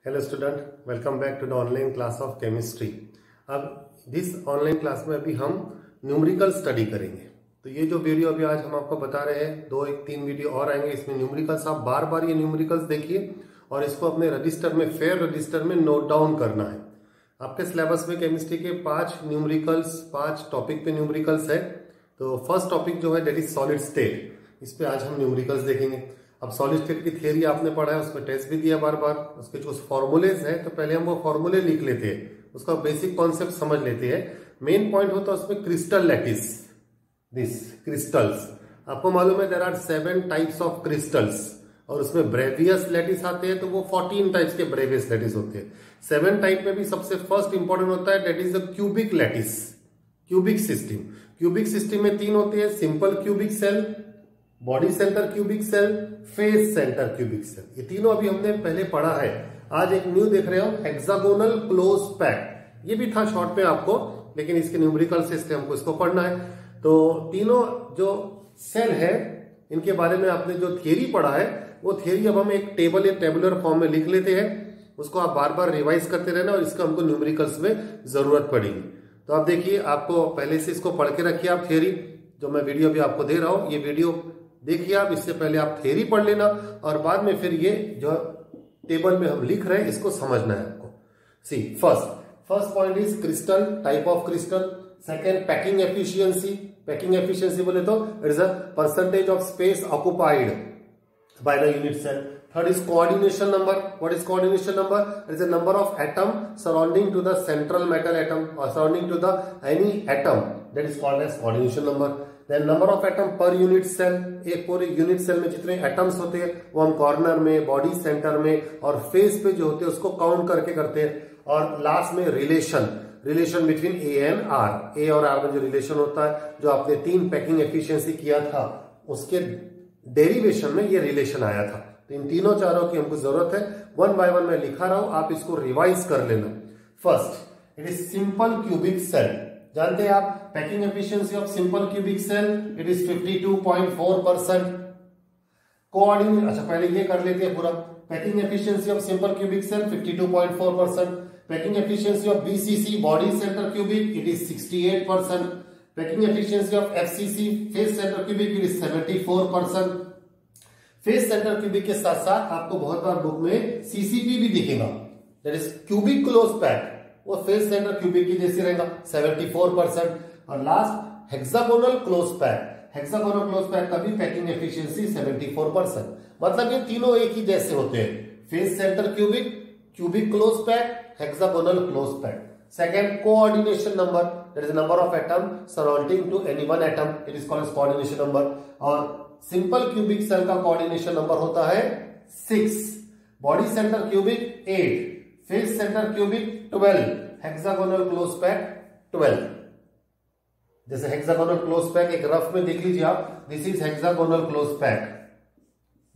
Hello student, welcome back to the online class of chemistry. अब this online class में अभी हम numerical study करेंगे। तो ये जो वीडियो अभी आज हम आपको बता रहे हैं, 2-3 वीडियो और आएंगे इसमें न्यूमेरिकल्स। आप बार बार ये न्यूमेरिकल्स देखिए और इसको अपने रजिस्टर में, फेयर रजिस्टर में नोट डाउन करना है। आपके सिलेबस में केमिस्ट्री के 5 न्यूमेरिकल्स, 5 टॉपिक पे न्यूमेरिकल्स है। तो फर्स्ट टॉपिक जो है डेट इज सॉलिड स्टेट, इस पे आज हम न्यूमेरिकल्स देखेंगे। अब सॉलिड स्टेट की थियरी आपने पढ़ा है, उसमें टेस्ट भी दिया बार बार। उसके जो फॉर्मूलेज है, तो पहले हम वो फॉर्मूले लिख लेते हैं, उसका बेसिक कॉन्सेप्ट समझ लेते हैं। मेन पॉइंट होता है उसमें क्रिस्टल लैटिस, दिस क्रिस्टल्स। आपको मालूम है there are 7 types of crystals और उसमें ब्रेवियस लैटिस आते हैं, तो वो 14 टाइप्स के ब्रेवियस लैटिस होते हैं। 7 टाइप में भी सबसे फर्स्ट इंपॉर्टेंट होता है that is the cubic lattice, cubic system. Cubic system में 3 होते हैं, simple cubic cell, body center cubic cell, face center cubic cell. ये तीनों अभी हमने पहले पढ़ा है। आज एक न्यू देख रहे हो, हेक्सागोनल क्लोज पैक। ये भी था शॉर्ट में आपको, लेकिन इसके न्यूमेरिकल से इसलिए हमको इसको पढ़ना है। तो तीनों जो सेल है, इनके बारे में आपने जो थियरी पढ़ा है, वो थियरी अब हम एक टेबल या टेबुलर फॉर्म में लिख लेते हैं। उसको आप बार बार रिवाइज करते रहना और इसका हमको न्यूमेरिकल्स में जरूरत पड़ेगी। तो आप देखिए, आपको पहले से इसको पढ़ के रखिए आप थियरी। जो मैं वीडियो भी आपको दे रहा हूं, ये वीडियो देखिए आप, इससे पहले आप थियरी पढ़ लेना और बाद में फिर ये जो टेबल में हम लिख रहे हैं इसको समझना है आपको। See first point is crystal, type of crystal. Second, packing efficiency. Packing efficiency बोले तो it is a percentage of space occupied by the unit cell. Third is coordination number. What is coordination number? It is a number of atom surrounding to the central metal atom or surrounding to the any atom, that is called as coordination number. Then number of atom per unit cell. एक पूरे unit cell में जितने atoms होते हैं वो हम corner में, body centre में और फेस पे जो होते हैं उसको काउंट करके करते हैं। और लास्ट में relation between A and R. A और आर में जो रिलेशन होता है, जो आपने 3 पैकिंग एफिशिएंसी किया था, उसके डेरिवेशन में ये रिलेशन आया था। तो इन तीनों चारों की हमको जरूरत है। 1 बाय 1 मैं लिखा रहा हूं, आप इसको रिवाइज कर लेना। First, it is simple cubic cell. जानते हैं आप packing efficiency of simple cubic cell, it is 52.4%। Coordination, अच्छा पहले ये कर लेते हैं पूरा। Packing efficiency of simple cubic cell 52.4%। Packing efficiency of BCC, body center cubic, it is 68%। Packing efficiency of FCC, face center cubic, it is 74%। Face center cubic के साथ साथ आपको बहुत बार बुक में सीसीपी भी दिखेगा, that is cubic close pack. वो face center cubic की जैसे रहेगा, 74%। और last hexagonal close pack. Hexagonal close pack का भी पैकिंग एफिशिएंसी 74%। मतलब ये तीनों एक ही जैसे होते हैं, face center cubic, cubic close pack, hexagonal close pack. Second, coordination number, that is number of atom surrounding to any one atom, it is called as coordination number. और सिंपल क्यूबिक सेल का coordination number होता है 6, body center cubic 8, face center cubic 12, hexagonal close pack 12। जैसे hexagonal close pack एक rough में देख लीजिए आप, this is hexagonal close pack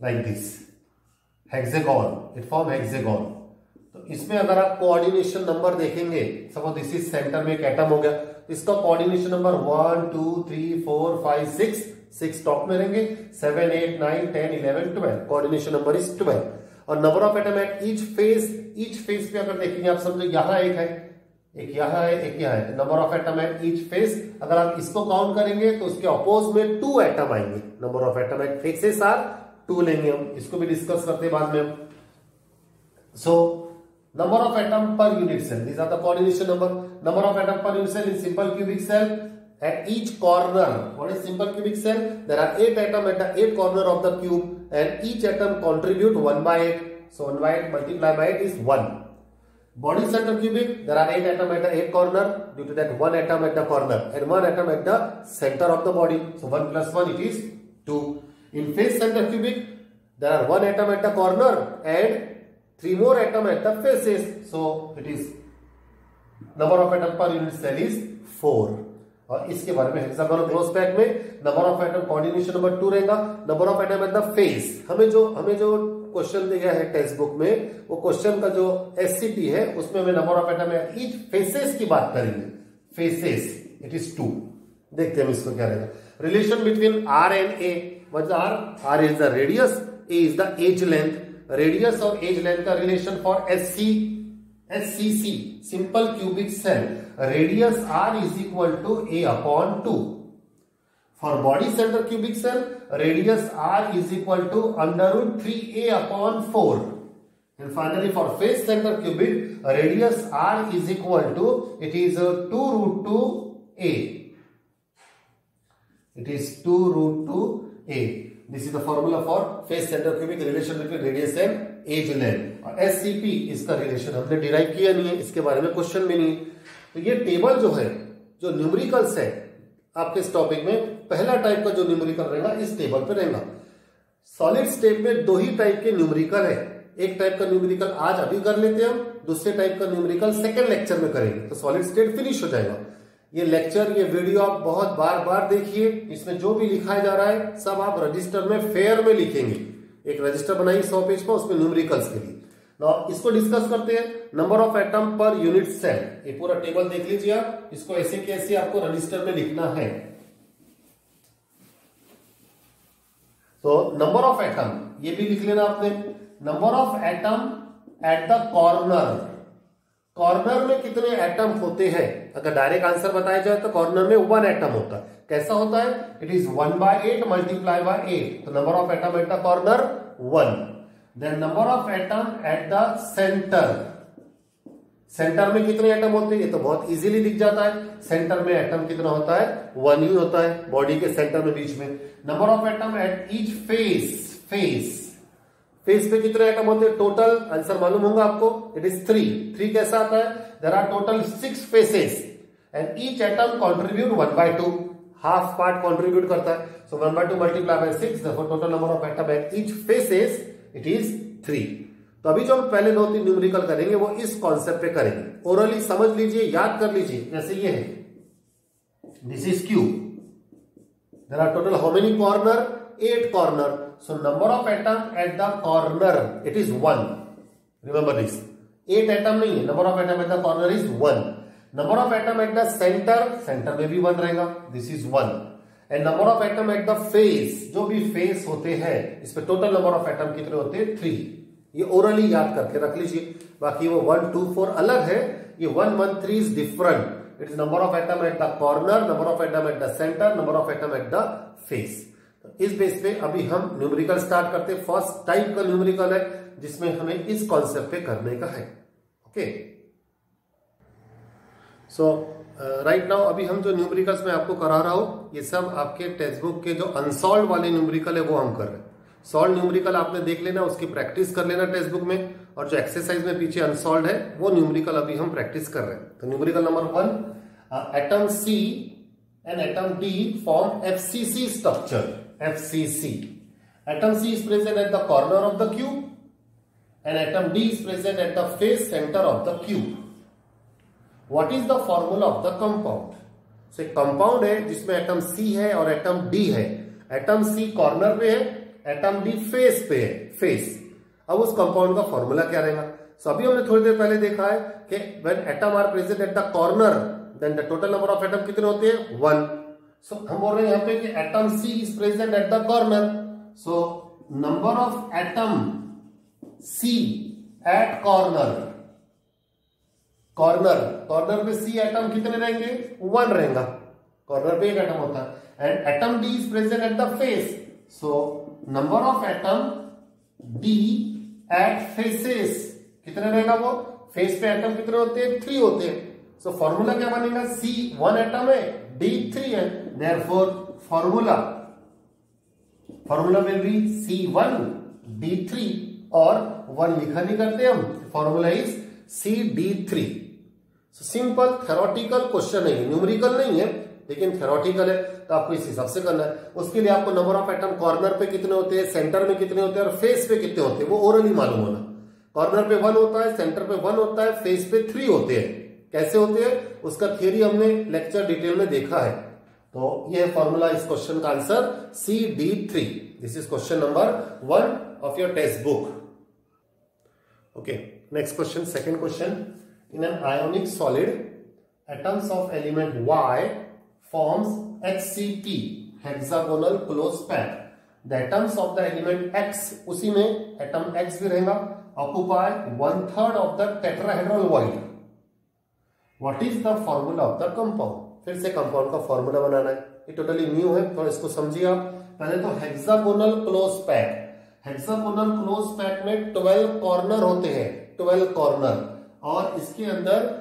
like this, hexagon, it form hexagon. तो इसमें अगर आप कोऑर्डिनेशन नंबर देखेंगे, सपोज दिस इज सेंटर में एक एटम हो गया, तो इसका कोऑर्डिनेशन नंबर 1 2 3 4 5 6 टॉप में रहेंगे, 7 8 9 10 11 12। Coordination number is 12। और number of atom at each face पे अगर देखेंगे आप, समझो यहां एक है, एक यहां है, एक यहां है। Number of atom at each face, अगर आप इसको काउंट करेंगे तो उसके अपोज में 2 एटम आएंगे। Number of atom at faces are 2 लेंगे हम, इसको भी डिस्कस करते हैं बाद में। सो number of atom per unit cell, these are the coordination number of atom per unit cell in simple cubic cell at each corner. What is simple cubic cell? There are 8 atom at the 8 corner of the cube and each atom contribute 1/8. So 1/8 multiply by 8 is 1. Body center cubic, there are 8 atom at the 8 corner, due to that 1 atom at the corner and 1 atom at the center of the body. So 1 plus 1 it is 2. In face center cubic, there are 1 atom at the corner and 3 more atom at the faces, so it is number of atom per unit cell is 4. और इसके बारे में hexagonal close pack में number of atom coordination number 2 रहेगा। Number of atom at the face, हमें जो question दिया है टेक्स्ट बुक में, वो क्वेश्चन का जो एससीपी है उसमें हमें number of atom at each faces की बात करेंगे। Faces it is 2। देखते हैं हम इसको क्या रहेगा। Relation between R and A, what is R? R is the radius, A is the edge length. Radius और एज लेंथ का relation for SCC simple cubic cell, radius R is equal to A upon 2. For body center cubic cell, radius R is equal to under root 3A upon 4. And finally for face center cubic, radius R is equal to, it is 2 root 2A. It is 2 root 2A. This is the formula for face center cubic, relation between radius and edge length. और SCP इसका relation हमने derive किया नहीं है, इसके बारे में question भी नहीं है. तो ये टेबल जो है, जो न्यूमेरिकल्स है आपके इस टॉपिक में, पहला टाइप का जो न्यूमेरिकल रहेगा इस टेबल पे रहेगा. सॉलिड स्टेट में दो ही टाइप के न्यूमेरिकल है. एक टाइप का न्यूमेरिकल आज अभी कर लेते हैं हम, दूसरे टाइप का न्यूमेरिकल सेकंड लेक्चर में करेंगे, तो सॉलिड स्टेट फिनिश हो जाएगा. ये लेक्चर, ये वीडियो आप बहुत बार बार देखिए. इसमें जो भी लिखाया जा रहा है सब आप रजिस्टर में फेयर में लिखेंगे. एक रजिस्टर बनाइए 100 पेज पर, उसमें न्यूमेरिकल्स के लिए. नाउ इसको डिस्कस करते हैं. Number of atom per unit cell, ये पूरा टेबल देख लीजिए आप. इसको ऐसे के ऐसे आपको रजिस्टर में लिखना है. तो नंबर ऑफ एटम ये भी लिख लेना आपने. Number of atom at the corner, corner में कितने एटम होते हैं. अगर डायरेक्ट आंसर बताया जाए तो कॉर्नर में 1 एटम होता है. कैसा होता है? It is 1/8 multiply by 8. तो number of atom at the corner 1. Then number of atom at the center, center में कितने एटम होते हैं ये तो बहुत इजीली दिख जाता है. सेंटर में एटम कितना होता है? 1 ही होता है, बॉडी के सेंटर में बीच में. Number of atom at each face, face पे कितने एटम होते हैं? टोटल आंसर मालूम होगा आपको. इट इज 3 कैसा आता है? There are total 6 faces and each atom contribute 1/2, half part contribute करता है. So 1/2 multiply by 6, therefore total number of atom at each faces it is 3. तो अभी जो हम पहले 2-3 न्यूमेरिकल करेंगे वो इस कॉन्सेप्ट पे करेंगे. ओरली समझ लीजिए, याद कर लीजिए. जैसे ये है, this is cube. There are total how many corner? 8 corner. So number of atom at the corner it is 1. Remember this, 8 atom नहीं है. Number of atom at the corner is 1. Number of atom at the center, center में भी 1 रहेगा. This is 1. And number of atom at the face, जो भी face होते हैं इस पे टोटल नंबर ऑफ एटम कितने होते हैं? 3. ये ओरली याद करके रख लीजिए. बाकी वो 1, 2, 4 अलग है. ये 1, 1, 3 is different. It is number of atom at the corner, number of atom at the centre, number of atom at the face. इस बेस पे अभी हम न्यूमेरिकल स्टार्ट करते हैं. फर्स्ट टाइप का न्यूमेरिकल है जिसमें हमें इस कॉन्सेप्ट पे करने का है. ओके, सो राइट नाउ अभी हम जो न्यूमेरिकल्स में आपको करा रहा हूं ये सब आपके टेक्स्ट बुक के जो अनसॉल्व वाले न्यूमेरिकल है वो हम कर रहे हैं. सॉल्व न्यूमेरिकल आपने देख लेना, उसकी प्रैक्टिस कर लेना टेक्स्ट बुक में. और जो एक्सरसाइज में पीछे अनसॉल्व है वो न्यूमेरिकल अभी हम प्रैक्टिस कर रहे हैं. तो numerical number 1, atom C and atom D form FCC structure. FCC. Atom C is present at the corner of the cube and atom D is present at the face center of the cube. What is the formula of the compound? So एक compound है जिसमें atom C है और atom D है. atom C corner पे है, atom D face पे है, face. अब उस compound का formula क्या रहेगा? So अभी हमने थोड़ी देर पहले देखा है कि when atom are present at the corner then the total number of atom कितने होते हैं? 1. So हम बोल रहे हैं यहाँ पे कि atom C is present at the corner. So number of atom C at corner, corner पे C एटम कितने रहेंगे? 1 रहेगा. कॉर्नर पे एक एटम होता है. And atom D is present at the face. So number of atom D at faces कितने रहेगा? वो फेस पे एटम कितने होते हैं? 3 होते हैं. सो फॉर्मूला क्या बनेगा? C 1 एटम है, D 3 है. Therefore formula will be C1 D3 और 1 लिखा नहीं करते हम. Formula is CD3. Simple theoretical question है, न्यूमेरिकल नहीं है लेकिन थ्योरेटिकल है. तो आपको इस हिसाब से करना है. उसके लिए आपको नंबर ऑफ एटम कॉर्नर पे कितने होते हैं, सेंटर में कितने होते हैं और फेस पे कितने होते हैं वो ओरली मालूम होना. कॉर्नर पे 1 होता है, सेंटर पे 1 होता है, फेस पे 3 होते हैं. कैसे होते हैं उसका थियरी हमने लेक्चर डिटेल में देखा है. तो यह फॉर्मूला इस क्वेश्चन का answer CD3. This is question number 1 of your text book. Okay, next question, second question. In an ionic solid atoms of element Y forms HCP, hexagonal close pack. The atoms of the element X, उसी में atom X भी रहेगा, occupy 1/3 of the tetrahedral void. What is the formula of the compound? फिर से compound का formula बनाना है, ये totally new है, तो इसको समझिए आप। पहले तो hexagonal close pack, hexagonal close pack में 12 कॉर्नर होते हैं, 12 कॉर्नर, और इसके अंदर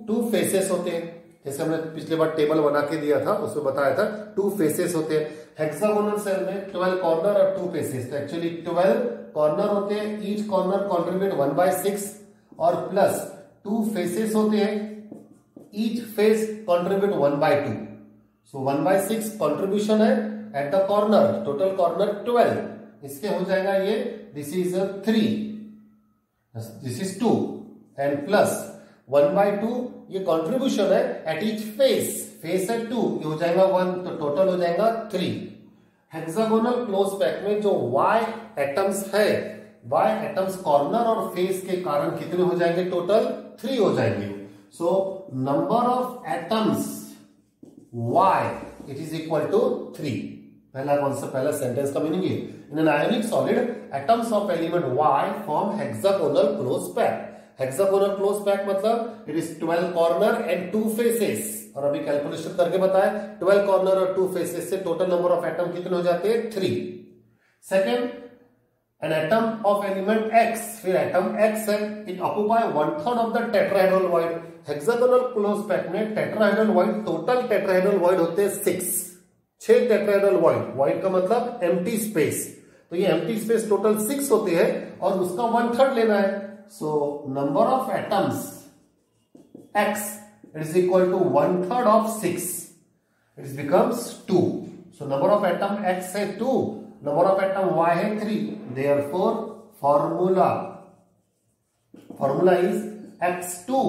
टू फेसेस होते हैं। जैसे हमने पिछले बार टेबल बना के दिया था, उसमें बताया था 2 फेसेस होते हैं। हेक्सागोनल सेल में 12 कॉर्नर और 2 फेसेस, तो एक्चुअली 12 कॉर्नर होते हैं, ईच कॉर्नर कॉन्ट्रीब्यूट 1/6, और प्लस 2 फेसेस होते हैं, ईच फेस कॉन्ट्रीब्यूट 1/2। सो 1/6 कॉन्ट्रीब्यूशन है eight the corner, total corner 12, इसके हो जाएगा ये, this is 3, this is 2, and plus 1/2 ये कंट्रीब्यूशन है एट ईच फेस, फेस है 2, ये हो जाएगा 1, तो टोटल हो जाएगा 3। हेक्सागोनल क्लोज पैक में जो Y एटम्स है, Y एटम्स कॉर्नर और फेस के कारण कितने हो जाएंगे? टोटल 3 हो जाएंगे। So number of atoms Y it is equal to 3। पहला कॉन्सेप्ट, पहला सेंटेंस का मीनिंग ये, in an ionic solid atoms of element Y form hexagonal close pack. Hexagonal close pack मतलब it is 12 corner and 2 faces, और अभी calculation करके बताया 12 corner और 2 फेसेस से टोटल नंबर ऑफ एटम कितने हो जाते हैं? 3। Second, an atom of element X, फिर एटम X है, it occupy 1/3 of the tetrahedral void. Hexagonal close pack में tetrahedral void, total tetrahedral void होते हैं 6 टेट्राहेड्रल वॉइड। वॉइड का मतलब एम्प्टी स्पेस, तो ये एम्प्टी स्पेस टोटल 6 होते हैं और उसका 1/3 लेना है। So number of atoms X is equal to 1/3 of 6. It becomes 2. So number of atom X है 2, number of atom Y है 3. Therefore formula is X2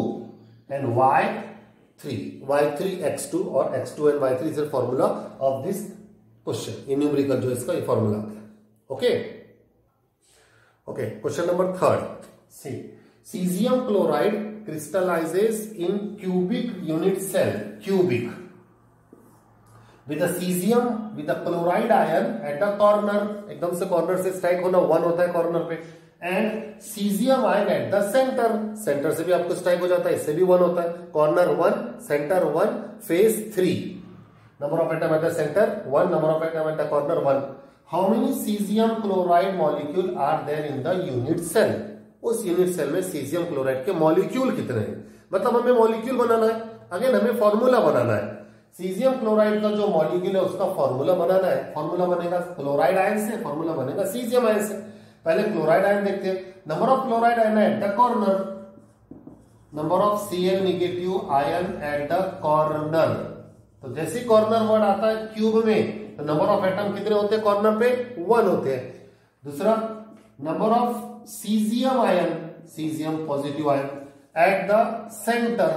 and Y3. Y3 X2 और X2 and Y3 is the formula of this question. ये numerical जो इसका ये formula आता है। Okay, question number 3. See, cesium chloride crystallizes in cubic unit cell, cubic, with the cesium with the chloride ion at the corner, एकदम से corner से strike होना 1 होता है कॉर्नर पे, and cesium ion at the center, centre से भी आपको स्ट्राइक हो जाता है, इससे भी 1 होता है, corner 1, centre 1, face 3, number of atom at the centre 1, number of atom at the corner 1. How many cesium chloride molecule are there in the unit cell? उस यूनिट सेल में सीजियम क्लोराइड के मॉलिक्यूल कितने हैं? मतलब हमें molecule बनाना है, again हमें formula बनाना है। सीजियम क्लोराइड का जो मॉलिक्यूल है उसका फॉर्मूला बनाना है। फॉर्मूला बनेगा क्लोराइड आयन से, फॉर्मूला बनेगा सीजियम आयन से। पहले क्लोराइड आयन देखते हैं। Number of chloride ion eight the corner, number of Cl negative ion eight the corner. तो जैसे कॉर्नर वर्ड आता है क्यूब में, तो नंबर ऑफ एटम कितने होते हैं कॉर्नर पे? 1 होते हैं। दूसरा, number of caesium ion, caesium positive ion eight the centre,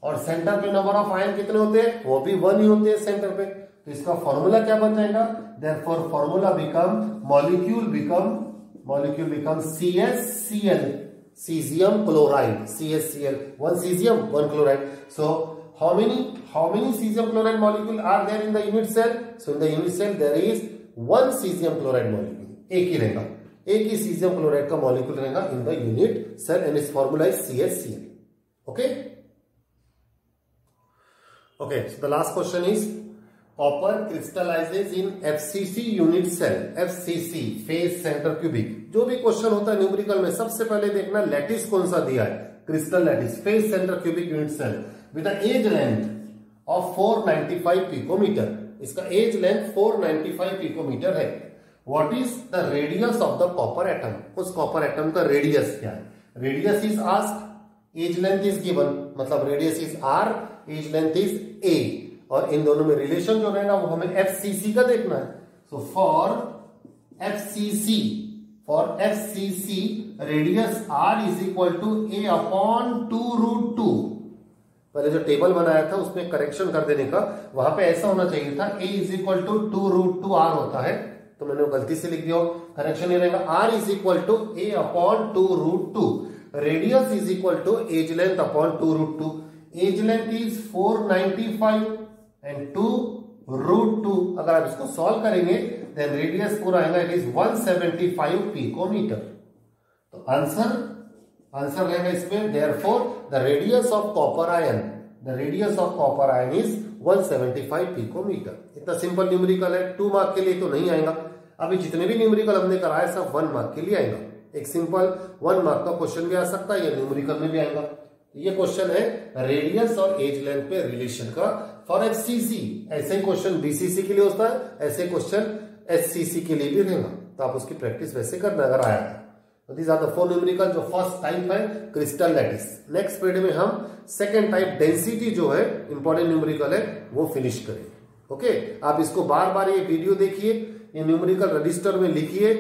और सेंटर पे नंबर ऑफ आयन कितने होते हैं? वो भी 1 ही होते हैं सेंटर पे। तो इसका फॉर्मूला क्या बन जाएगा? Therefore formula become molecule become CsCl, caesium chloride, CsCl, 1 caesium 1 chloride. So how many cesium chloride molecule are there in the unit cell? So in the unit cell there is 1 cesium chloride molecule, एक ही रहेगा, एक ही caesium chloride का molecule रहेगा in the unit cell, and its formula is CsCl. Okay, so the last question is copper crystallizes in FCC unit cell. FCC face center cubic. जो भी question होता है न्यूमेरिकल में सबसे पहले देखना लैटिस कौन सा दिया है, crystal lattice, face center cubic unit cell with the edge length of 495 picometer. इसका एज लेंथ 495 पिकोमीटर है. What is the radius of the copper atom? उस कॉपर एटम का रेडियस क्या है? Radius is asked, edge length is given, मतलब radius is R, edge length is A, और इन दोनों में रिलेशन जो रहेगा वो हमें FCC का देखना है. So for FCC radius R is equal to A upon 2√2. पहले जो टेबल बनाया था उसमें करेक्शन कर देने का, वहां पे ऐसा होना चाहिए था A is equal to 2√2R होता है, तो मैंने गलती से लिख दिया, करेक्शन ये रहेगा R is equal to A upon 2√2. Radius is equal to edge length upon 2√2. Edge length is 495 and 2 √2। अगर आप इसको सॉल्व करेंगे देन रेडियस पूरा आएगा इट इज 175 पिकोमीटर। तो आंसर रहेगा इसमें therefore the radius of copper ion is 175 picometer. इतना सिंपल न्यूमेरिकल है, 2 मार्क के लिए तो नहीं आएगा। अभी जितने भी न्यूमेरिकल हमने कराए सब 1 मार्क के लिए आएगा। एक सिंपल 1 मार्क का क्वेश्चन भी आ सकता है, या न्यूमेरिकल में भी आएगा। ये क्वेश्चन है रेडियस और एज लेंथ पे रिलेशन का फॉर एचसीसी। ऐसे क्वेश्चन बीसीसी के लिए होता है, ऐसे क्वेश्चन एचसीसी के लिए भी रहेगा। तो आप उसकी प्रैक्टिस वैसे करना अगर आया तो। These are the 4 numerical. जो फर्स्ट टाइप है क्रिस्टल लैटिस। नेक्स्ट पीरियड में हम सेकेंड टाइप डेंसिटी जो है इंपॉर्टेंट न्यूमेरिकल है वो फिनिश करेंगे। ओके, आप इसको बार बार ये वीडियो देखिए, ये न्यूमेरिकल रजिस्टर में लिखिए।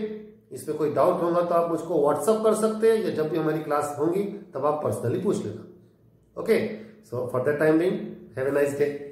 इसमें कोई डाउट होगा तो आप मुझको व्हाट्सअप कर सकते हैं, या जब भी हमारी क्लास होंगी तब आप पर्सनली पूछ लेना। Okay, so for that time being have a nice day.